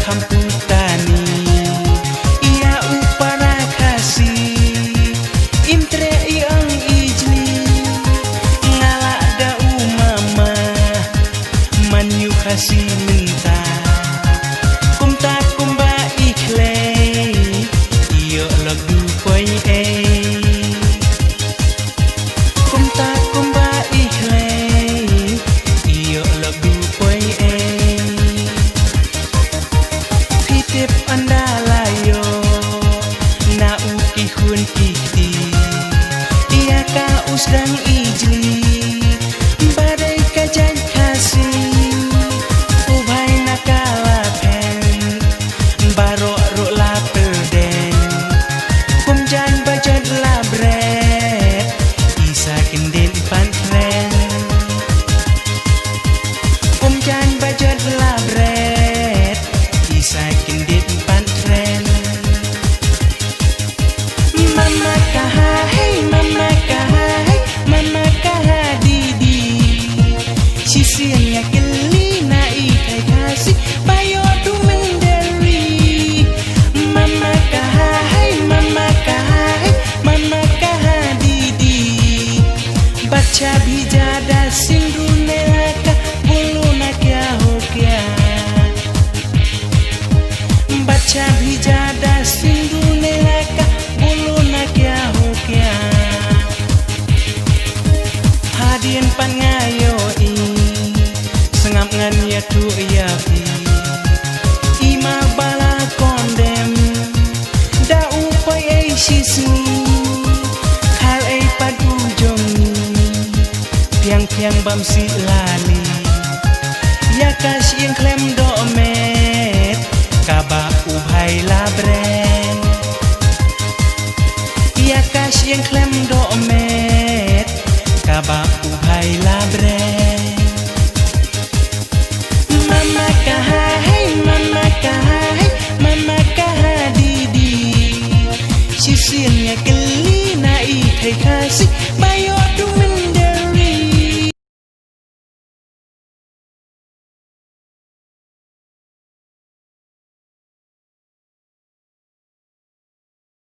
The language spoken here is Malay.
kamputani ia upara kasih imtre iang ijli ngalak da umama manyu kasih minta kumta kumba ikhle iyo lagu koi kumta kumba ikhle iyo lagu koi pitip andalayo na ukihun kiti ia ka usdang ijli badai kajan kasih ubhay nakalapen baro ro la perden kumjan bajad labret isa kendin pantren kumjan bajad labret isa kendin pantren mama kaha hey mama kaha hey mama kaha didi sisinya keli na ikai kasih bayo tu menderi mama kaha hey mama kaha hey mama kaha didi baca bijada sindu nelaka bulu na kya ho kya baca bijada sindu nelaka bulu na kya ho kya hadien pangayo sengap ngan ya tu ya pi ima bala kondem da upai ai sisni hal ai padu jongi piang bam si lali ya kas yang klem do met kaba ubhay labren ya kas yang klem do met kaba ubhay labren mama kaha hey mama kaha hey mama kaha didi sisinya keli na ikai kasih bayo tu